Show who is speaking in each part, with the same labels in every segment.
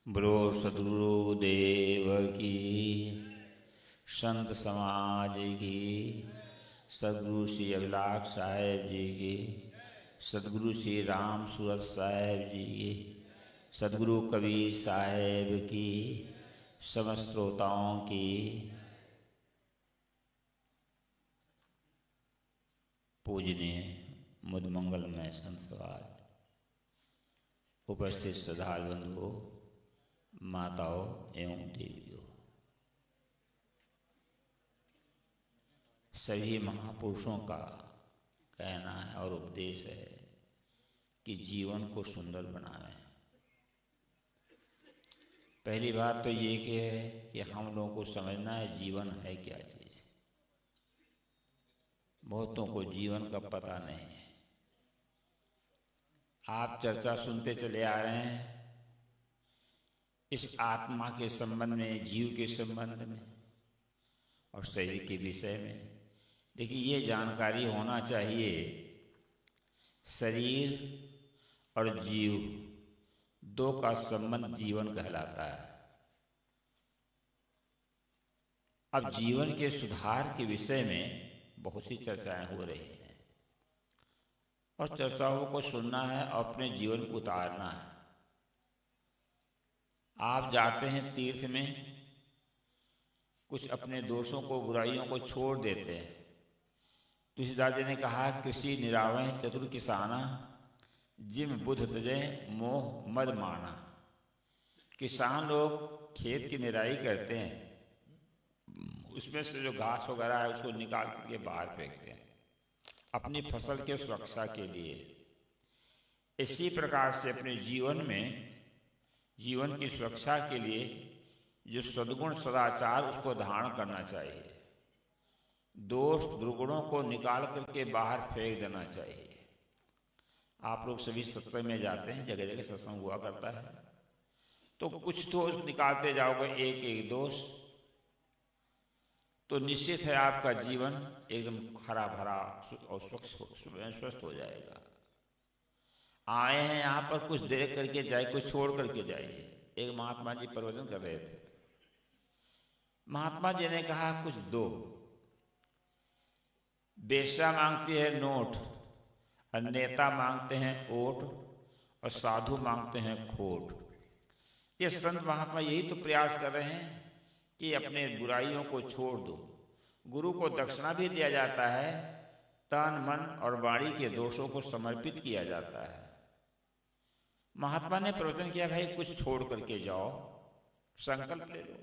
Speaker 1: Bro सद्गुरु देव की, संत समाज की, सदगुरु श्री अभिलाष साहेब जी की, सदगुरु श्री राम सूरत साहेब जी की, सदगुरु कबीर साहेब की, समस्त श्रोताओं की पूजनीय मुद मंगलमय संत समाज, उपस्थित श्रद्धालु बंधुओं, माताओं एवं देवियों, सभी महापुरुषों का कहना है और उपदेश है कि जीवन को सुंदर बनावें। पहली बात तो ये कि हम लोगों को समझना है जीवन है क्या चीज़। बहुतों को जीवन का पता नहीं है। आप चर्चा सुनते चले आ रहे हैं इस आत्मा के संबंध में, जीव के संबंध में और शरीर के विषय में। देखिए, ये जानकारी होना चाहिए, शरीर और जीव दो का संबंध जीवन कहलाता है। अब जीवन के सुधार के विषय में बहुत सी चर्चाएं हो रही हैं और चर्चाओं को सुनना है और अपने जीवन को उतारना है। आप जाते हैं तीर्थ में, कुछ अपने दोषों को, बुराइयों को छोड़ देते हैं। तुलसीदास जी ने कहा, कृषि निरावय चतुर किसाना, जिम बुध तजय मोह मद माना। किसान लोग खेत की निराई करते हैं, उसमें से जो घास वगैरह है उसको निकाल करके बाहर फेंकते हैं अपनी फसल के सुरक्षा के लिए। इसी प्रकार से अपने जीवन में, जीवन की सुरक्षा के लिए जो सद्गुण सदाचार उसको धारण करना चाहिए। दोष दुर्गुणों को निकाल करके बाहर फेंक देना चाहिए। आप लोग सभी सत्संग में जाते हैं, जगह जगह सत्संग हुआ करता है, तो कुछ दोष निकालते जाओगे, एक एक दोष, तो निश्चित है आपका जीवन एकदम हरा भरा और स्वस्थ हो जाएगा। आए हैं यहाँ पर, कुछ देर करके जाए, कुछ छोड़ करके जाइए। एक महात्मा जी प्रवचन कर रहे थे। महात्मा जी ने कहा, कुछ दो, बेश्या मांगती है नोट और नेता मांगते हैं ओट और साधु मांगते हैं खोट। ये संत महात्मा यही तो प्रयास कर रहे हैं कि अपने बुराइयों को छोड़ दो। गुरु को दक्षिणा भी दिया जाता है, तन मन और वाणी के दोषों को समर्पित किया जाता है। महात्मा ने प्रवचन किया, भाई कुछ छोड़ करके जाओ, संकल्प ले लो।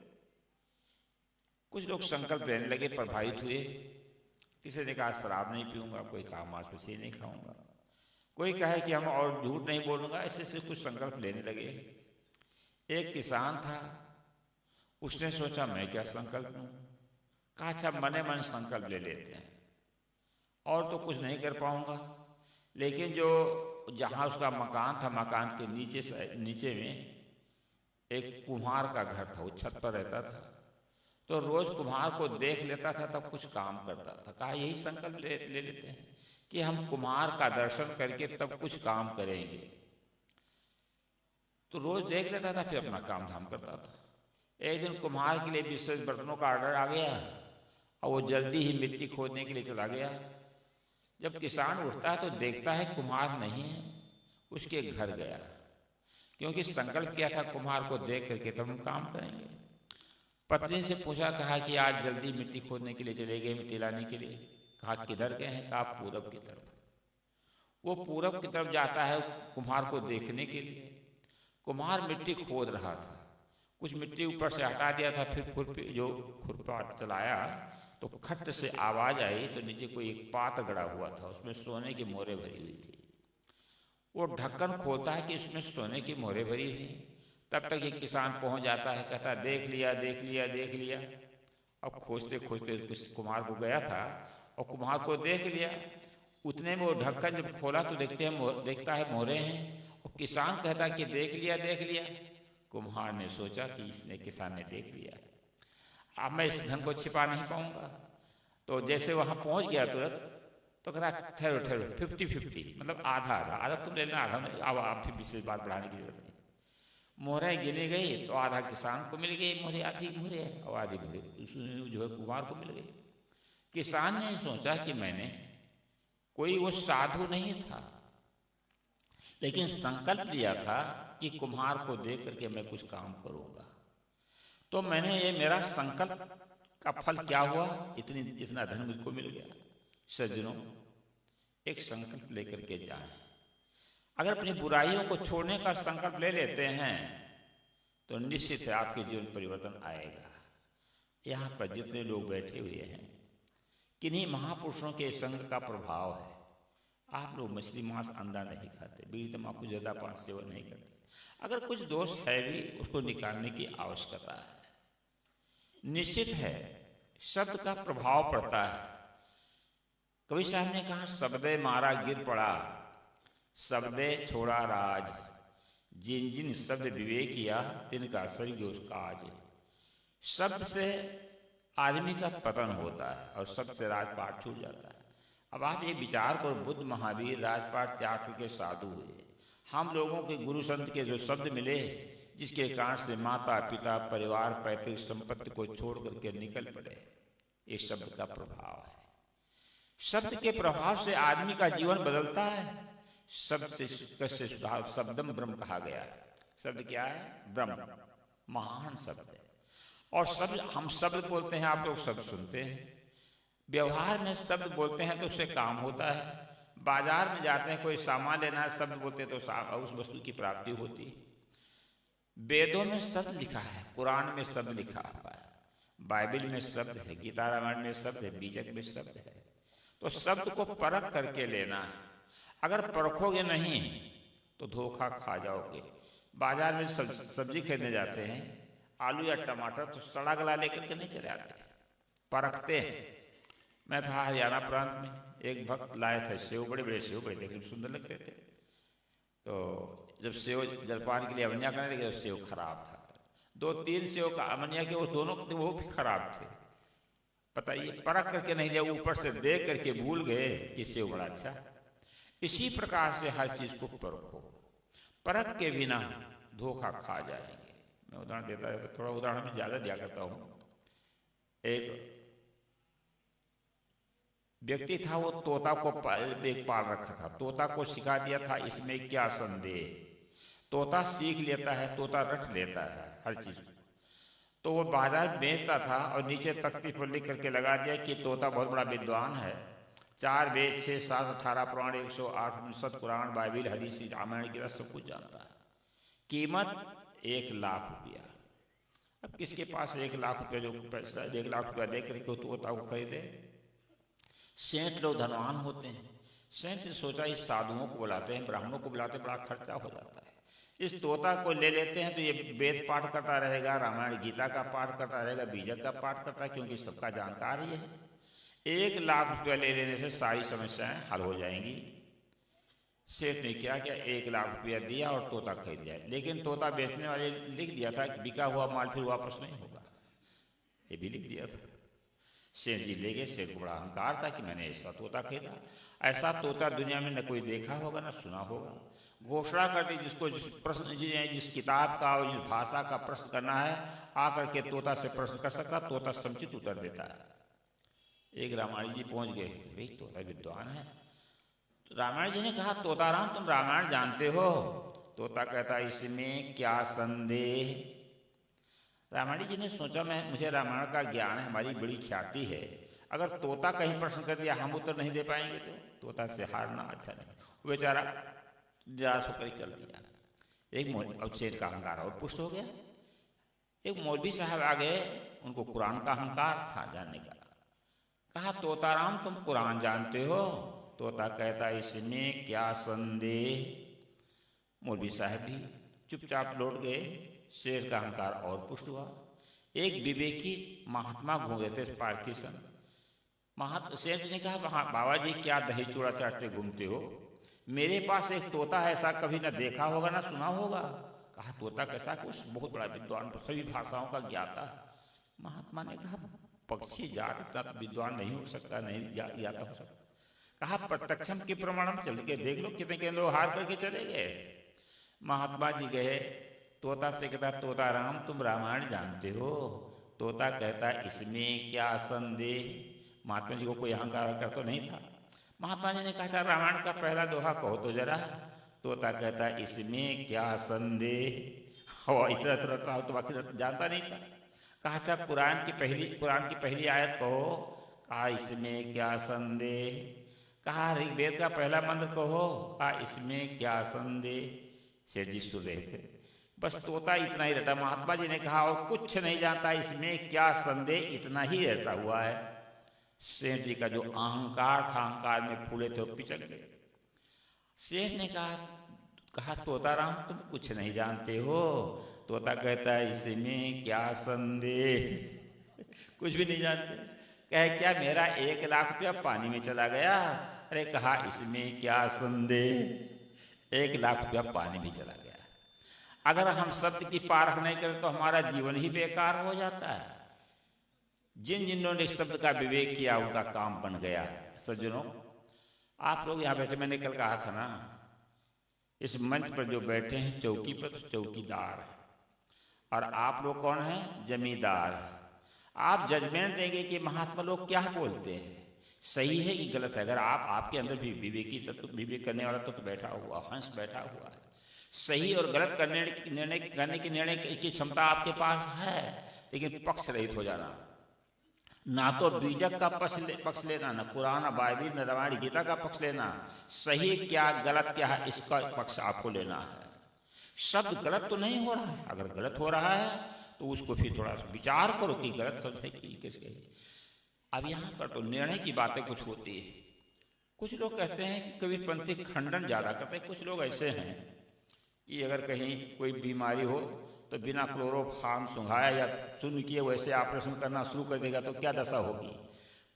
Speaker 1: कुछ लोग संकल्प लेने लगे, प्रभावित हुए। किसी ने कहा शराब नहीं पीऊंगा, कोई कहा मांस मछली नहीं खाऊंगा, कोई कहे कि हम और झूठ नहीं बोलूंगा। ऐसे से कुछ संकल्प लेने लगे। एक किसान था, उसने सोचा मैं क्या संकल्प लूं। कहा अच्छा मने मन संकल्प ले लेते हैं, और तो कुछ नहीं कर पाऊंगा। लेकिन जो जहाँ उसका मकान था, मकान के नीचे में एक कुम्हार का घर था, वो छत पर रहता था। तो रोज कुम्हार को देख लेता था, तब कुछ काम करता था। कहा यही संकल्प ले लेते हैं कि हम कुम्हार का दर्शन करके तब कुछ काम करेंगे। तो रोज देख लेता था, फिर अपना काम धाम करता था। एक दिन कुम्हार के लिए विशेष बर्तनों का ऑर्डर आ गया और वो जल्दी ही मिट्टी खोदने के लिए चला गया। जब किसान उठता है तो देखता है कुम्हार नहीं है, उसके घर गया, क्योंकि संकल्प किया था कुम्हार को देख करके तब हम काम करेंगे। पत्नी से पूछा, कहा कि आज जल्दी मिट्टी खोदने के लिए चले गए, मिट्टी लाने के लिए। कहा किधर गए हैं? कहा पूरब की तरफ। वो पूरब की तरफ जाता है कुम्हार को देखने के लिए। कुम्हार मिट्टी खोद रहा था, कुछ मिट्टी ऊपर से हटा दिया था, फिर जो खुरपा चलाया तो खट से आवाज आई, तो नीचे कोई एक पात्र गड़ा हुआ था, उसमें सोने की मोहरें भरी हुई थी। वो ढक्कन खोलता है कि उसमें सोने की मोहरें भरी हुई। तब तक एक किसान पहुंच जाता है, कहता देख लिया देख लिया देख लिया। अब खोजते खोजते उस कुम्हार को गया था और कुम्हार को देख लिया। उतने में वो ढक्कन जब खोला तो देखता है मोहरें हैं। और किसान कहता कि देख लिया देख लिया। कुम्हार ने सोचा कि इसने, किसान ने देख लिया, अब मैं इस धन को छिपा नहीं पाऊंगा। तो जैसे वहां पहुंच गया तुरंत, तो कहता ठहरो ठहरो 50-50, मतलब आधा आधा, आधा तुम ले लेना, आधा नहीं, अब आप फिर विशेष बात बढ़ाने की जरूरत नहीं। मोहरें गिनी गई तो आधा किसान को मिल गई मोहरे, आधी मोहरे और आधी मोहरे जो है कुम्हार को मिल गई। किसान ने सोचा कि मैंने कोई वो साधु नहीं था, लेकिन संकल्प लिया था कि कुम्हार को देख करके मैं कुछ काम करूंगा। तो मैंने ये मेरा संकल्प का फल क्या हुआ, इतना धन मुझको मिल गया। सज्जनों, एक संकल्प लेकर के जाएं। अगर अपनी बुराइयों को छोड़ने का संकल्प ले लेते हैं तो निश्चित है आपके जीवन परिवर्तन आएगा। यहाँ पर जितने लोग बैठे हुए हैं, किन्हीं महापुरुषों के संग का प्रभाव है। आप लोग मछली मांस अंडा नहीं खाते, बीड़ी तंबाकू ज्यादा पान सेवन नहीं करते। अगर कुछ दोष है भी उसको निकालने की आवश्यकता है। निश्चित है शब्द का प्रभाव पड़ता है। कवि साहब ने कहा, शब्दे मारा गिर पड़ा, शब्दे छोड़ा राज, जिन जिन शब्द विवेक किया तिनका स्वर्ग काज। शब्द से आदमी का पतन होता है और शब्द से राजपाट छूट जाता है। अब आप ये विचार करो, बुद्ध महावीर राजपाट त्याग करके साधु हुए। हम लोगों के गुरु संत के जो शब्द मिले, जिसके कारण से माता पिता परिवार पैतृक संपत्ति को छोड़ करके निकल पड़े, ये शब्द का प्रभाव है। शब्द के प्रभाव से आदमी का जीवन बदलता है। शब्द से कैसे सुधार, शब्दम ब्रह्म कहा गया है। शब्द क्या है? ब्रह्म, महान शब्द है। और शब्द, हम शब्द बोलते हैं, आप लोग शब्द सुनते हैं, व्यवहार में शब्द बोलते हैं तो उससे काम होता है। बाजार में जाते हैं, कोई सामान लेना है, शब्द बोलते हैं तो उस वस्तु की प्राप्ति होती है। वेदों में शब्द लिखा है, कुरान में शब्द लिखा हुआ है, बाइबल में शब्द है, गीता रामायण में शब्द है, बीजक में शब्द है। तो शब्द को परख करके लेना है। अगर परखोगे नहीं तो धोखा खा जाओगे। बाजार में सब्जी खरीदने जाते हैं, आलू या टमाटर, तो सड़ा गला लेकर के नहीं चले आते, परखते हैं। मैं था हरियाणा प्रांत में, एक भक्त लाए थे सेव, बड़े बड़े सेव, बड़े देखने में सुंदर लगते थे। तो जब सेव जलपान के लिए अमनिया करने लगे तो सेव खराब था। 2-3 सेव का अमनिया के वो दोनों वो भी खराब थे। बताइए, परख करके नहीं लिया, ऊपर से देख करके भूल गए कि सेव बड़ा अच्छा। इसी प्रकार से हर चीज को परखो, परख के बिना धोखा खा जाएंगे। मैं उदाहरण देता है, थोड़ा उदाहरण में ज्यादा दिया करता हूँ। एक व्यक्ति था, वो तोता को एक पाल रखा था। तोता को सिखा दिया था, इसमें क्या संदेह। तोता सीख लेता है, तोता रट लेता है हर चीज को। तो वो बाजार बेचता था और नीचे तख्ती पर लिख करके लगा दिया कि तोता बहुत बड़ा विद्वान है, 4 वेद 6 7 18 पुराण 108 59 कुरान बाइबिल हदीस रामायण की सब कुछ जानता है। कीमत 1 लाख रुपया। अब किसके पास 1 लाख रुपया, जो पैसा 1 लाख रुपया दे करके तोता को खरीदे? सेठ लोग धनवान होते हैं। सेठ ने सोचा इस साधुओं को बुलाते हैं, ब्राह्मणों को बुलाते हैं, बड़ा खर्चा हो जाता है। इस तोता को ले लेते हैं तो ये वेद पाठ करता रहेगा, रामायण गीता का पाठ करता रहेगा, बीजक का पाठ करता है, क्योंकि सबका जानकार ही है। 1 लाख रुपया ले लेने से सारी समस्याएं हल हो जाएंगी। सेठ ने क्या किया, 1 लाख रुपया दिया और तोता खरीद लिया। लेकिन तोता बेचने वाले लिख दिया था, बिका हुआ माल फिर वापस नहीं होगा, ये भी लिख दिया था। सेठ जी ले गए। सेठ को बड़ा अहंकार था कि मैंने ऐसा तोता खरीदा। ऐसा तोता दुनिया में न कोई देखा होगा न सुना होगा। घोषणा कर दी, जिसको जिस किताब का और जिस भाषा का प्रश्न करना है आकर के तोता से प्रश्न कर सकता, तोता समुचित उत्तर देता है। एक रामायण जी पहुंच गए, भाई तोता विद्वान है। तो रामायण जी ने कहा, तोताराम तुम रामायण जानते हो? तोता कहता, इसमें क्या संदेह। रामायण जी ने सोचा, मुझे रामायण का ज्ञान है, हमारी बड़ी ख्याति है, अगर तोता कहीं प्रश्न कर दिया हम उत्तर नहीं दे पाएंगे तो तोता से हारना अच्छा नहीं। वो बेचारा निराश होकर चल दिया। एक सेठ का अहंकार और पुष्ट हो गया। एक मौलवी साहब आ गए, उनको कुरान का अहंकार था जानने का। कहा, तोताराम तुम कुरान जानते हो? तोता कहता, इसमें क्या संदेह। मौलवी साहब भी चुपचाप लौट गए। शेर का अहंकार और पुष्ट हुआ। एक विवेकी महात्मा घूम रहे थे पार्किसन। शेर ने कहा, बाबा जी क्या दही चूड़ा चाटते घूमते हो? मेरे पास एक तोता है, ऐसा कभी ना देखा होगा ना सुना होगा। कहा, तोता कैसा? कुछ बहुत बड़ा विद्वान, सभी भाषाओं का ज्ञाता। महात्मा ने कहा, पक्षी जात इतना विद्वान नहीं हो सकता, नहीं ज्ञाता हो सकता। कहा, प्रत्यक्षम के प्रमाण में चल के देख लो, कितने लोग हार करके चले गए। महात्मा जी गए, तोता से कहता, तोता राम तुम रामायण जानते हो? तोता कहता, इसमें क्या संदेह। महात्मा जी को कोई अहंकार कर तो नहीं था। महात्मा जी ने कहा, रामायण का पहला दोहा कहो तो जरा। तोता कहता, इसमें क्या संदेह। और इतना तरह तो बाकी जानता नहीं था। कहा, अच्छा कुरान की पहली आयत कहो। कहा, इसमें क्या संदेह। कहा, ऋग्वेद का पहला मंत्र कहो। कहा, इसमें क्या संदेह। सेठ जी सुन रहे थे। बस तोता इतना ही रहता। महात्मा जी ने कहा, और कुछ नहीं जानता, इसमें क्या संदेह, इतना ही रहता हुआ है। सेठ जी का जो अहंकार था, अहंकार में फूले थे, पिचक गए। सेठ ने कहा तोता राम तुम कुछ नहीं जानते हो। तोता कहता है, इसमें क्या संदेह। कुछ भी नहीं जानते। कहे, क्या मेरा 1 लाख रुपया पानी में चला गया? अरे कहा, इसमें क्या संदेह। 1 लाख रुपया पानी में चला गया। अगर हम शब्द की पारख नहीं करें तो हमारा जीवन ही बेकार हो जाता है। जिन्होंने शब्द का विवेक किया उनका काम बन गया। सज्जनों, आप लोग यहाँ बैठे, मैंने कल कहा था ना, इस मंच पर जो बैठे हैं चौकी पर चौकीदार है, और आप लोग कौन हैं? जमींदार। आप जजमेंट देंगे कि महात्मा लोग क्या बोलते हैं, सही है कि गलत है। अगर आपके अंदर भी विवेक करने वाला तो बैठा हुआ, हंस बैठा हुआ है, सही और गलत निर्णय की क्षमता आपके पास है, लेकिन पक्ष रहित हो जाना। ना तो बीजक का पक्ष लेना, ना कुरान बाइबिल न रामायण गीता का पक्ष लेना। सही क्या गलत क्या है इसका पक्ष आपको लेना है। शब्द गलत तो नहीं हो रहा है। अगर गलत हो रहा है तो उसको फिर थोड़ा सा विचार करो कि गलत शब्द है कि किसके। अब यहाँ पर तो निर्णय की बातें कुछ होती है। कुछ लोग कहते हैं कि कबीरपंथी खंडन ज़्यादा करते हैं। कुछ लोग ऐसे हैं कि अगर कहीं कोई बीमारी हो तो बिना क्लोरोफार्म सुंघाया या शून्य किए वैसे ऑपरेशन करना शुरू कर देगा तो क्या दशा होगी।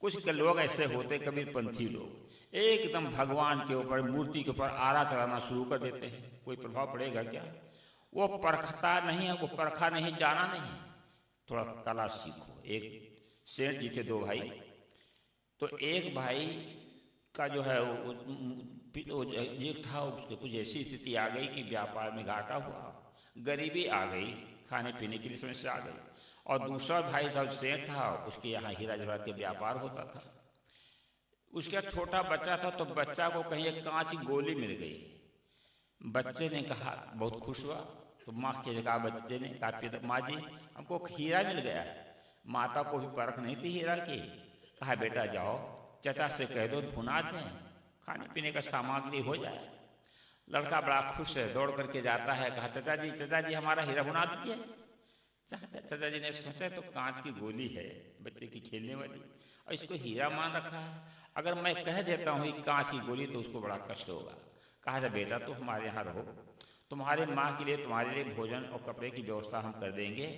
Speaker 1: कुछ लोग ऐसे होते कबीरपंथी लोग, एकदम भगवान के ऊपर, मूर्ति के ऊपर आरा चढ़ाना शुरू कर देते हैं। कोई प्रभाव पड़ेगा क्या? वो परखता नहीं है, वो परखा नहीं, जाना नहीं। थोड़ा कला सीखो। एक सेठ जी थे 2 भाई, तो एक भाई का जो है एक था, उसके कुछ ऐसी स्थिति आ गई कि व्यापार में घाटा हुआ, गरीबी आ गई, खाने पीने के लिए समस्या आ गई। और दूसरा भाई था, सेठ था, उसके यहाँ हीरा जवाहरात के व्यापार होता था। उसका छोटा बच्चा था, तो बच्चा को कहीं एक कांच की गोली मिल गई। बच्चे ने कहा, बहुत खुश हुआ, तो माँ के कहा, बच्चे ने कहा, माँ जी हमको हीरा मिल गया है। माता को भी परख नहीं थी हीरा की। कहा, बेटा जाओ चचा से कह दो भुना दें, खाने पीने का सामग्री हो जाए। लड़का बड़ा खुश है, दौड़ करके जाता है। कहा, चाचा जी हमारा हीरा भुना दीजिए। चाचा जी ने सोचा तो कांच की गोली है बच्चे की खेलने वाली, और इसको हीरा मान रखा है। अगर मैं कह देता हूँ कांच की गोली तो उसको बड़ा कष्ट होगा। कहा, था बेटा तो हमारे यहाँ रहो, तुम्हारे माँ के लिए, तुम्हारे लिए भोजन और कपड़े की व्यवस्था हम कर देंगे।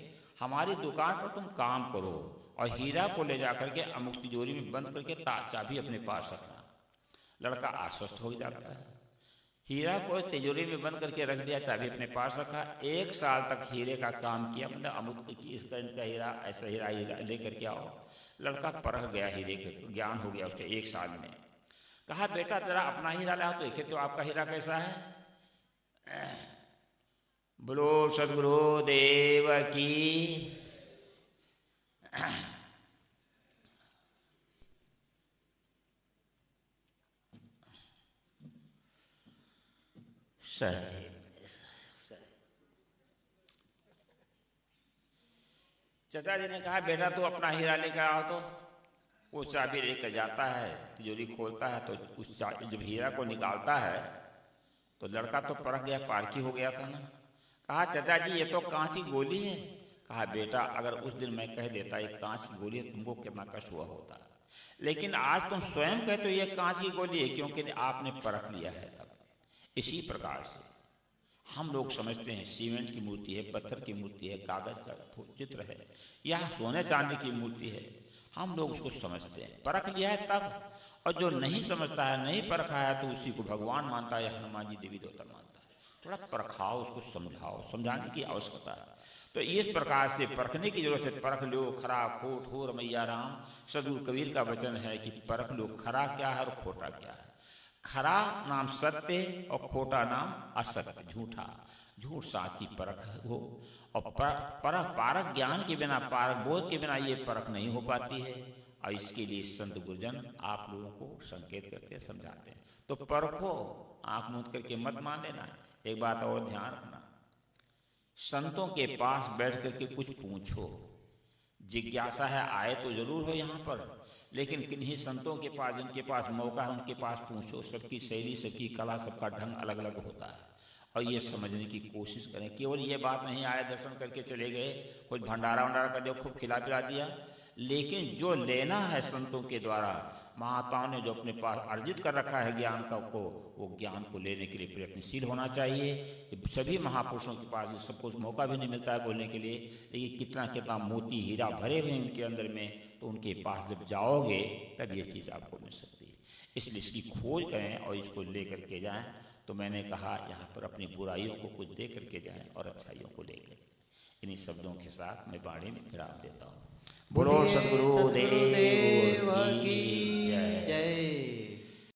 Speaker 1: हमारी दुकान पर तुम काम करो और हीरा को ले जा करके अमुक तिजोरी में बंद करके चाबी अपने पास रखना। लड़का आश्वस्त हो जाता है। हीरा को तिजोरी में बंद करके रख दिया, चाबी अपने पास रखा। 1 साल तक हीरे का काम किया, मतलब अमुक की इस करंट का हीरा, ऐसा हीरा ले करके आओ। लड़का परख गया, हीरे के ज्ञान हो गया उसके 1 साल में। कहा, बेटा जरा अपना हीरा लाओ तो देखे तो आपका हीरा कैसा है। बोलो सद्गुरु देव की। चाचा जी ने कहा, बेटा तू अपना हीरा लेकर आओ। तो वो चाबी लेकर जाता है, तिजोरी खोलता है, तो उस जब हीरा को निकालता है तो लड़का तो परख गया, पारखी हो गया था ना। कहा, चाचा जी ये तो कांच की गोली है। कहा, बेटा अगर उस दिन मैं कह देता ये कांच की गोली है, तुमको कितना कष्ट हुआ होता, लेकिन आज तुम स्वयं कहते हो ये कांच की गोली है, क्योंकि आपने परख लिया है तब। इसी प्रकार से हम लोग समझते हैं सीमेंट की मूर्ति है, पत्थर की मूर्ति है, कागज का चित्र है, या सोने चांदी की मूर्ति है, हम लोग उसको समझते हैं। परख लिया है तब। और जो नहीं समझता है, नहीं परखा है, तो उसी को भगवान मानता है, हनुमान जी देवी देवता मानता है। थोड़ा परखाओ, उसको समझाओ, समझाने की आवश्यकता है। तो इस प्रकार से परखने की जरूरत है। परख लो खरा खोट हो रमैया राम। सदगुरु कबीर का वचन है कि परख लो खरा क्या है और खोटा क्या है। खरा नाम सत्य और खोटा नाम असत्य, झूठा। झूठ साच की परख है वो। और परख पारक ज्ञान के बिना, पारक बोध के बिना ये परख नहीं हो पाती है। और इसके लिए संत गुरुजन आप लोगों को संकेत करते हैं, समझाते हैं। तो परखो, आंख मूंद करके मत मान लेना। एक बात और ध्यान रखना, संतों के पास बैठ करके कुछ पूछो, जिज्ञासा है आए तो जरूर हो यहाँ पर, लेकिन किन्हीं संतों के पास, जिनके पास मौका है उनके पास पूछो। सबकी शैली, सबकी कला, सबका ढंग अलग अलग होता है, और ये समझने की कोशिश करें। केवल ये बात नहीं आए दर्शन करके चले गए, कुछ भंडारा वंडारा कर दिया, खूब खिला पिला दिया, लेकिन जो लेना है संतों के द्वारा, महात्माओं ने जो अपने पास अर्जित कर रखा है ज्ञान का को, वो ज्ञान को लेने के लिए प्रयत्नशील होना चाहिए। सभी महापुरुषों के पास सबको मौका भी नहीं मिलता है बोलने के लिए, लेकिन कितना कितना मोती हीरा भरे हुए हैं उनके अंदर में, तो उनके पास जब जाओगे तब ये चीज़ आपको मिल सकती है। इसलिए इसकी खोज करें और इसको ले करके जाएँ। तो मैंने कहा यहाँ पर अपनी बुराइयों को कुछ दे करके जाएँ और अच्छाइयों को लेकर। इन्हीं शब्दों के साथ मैं बाणी में विराम देता हूँ। बोलो सद्गुरु देव।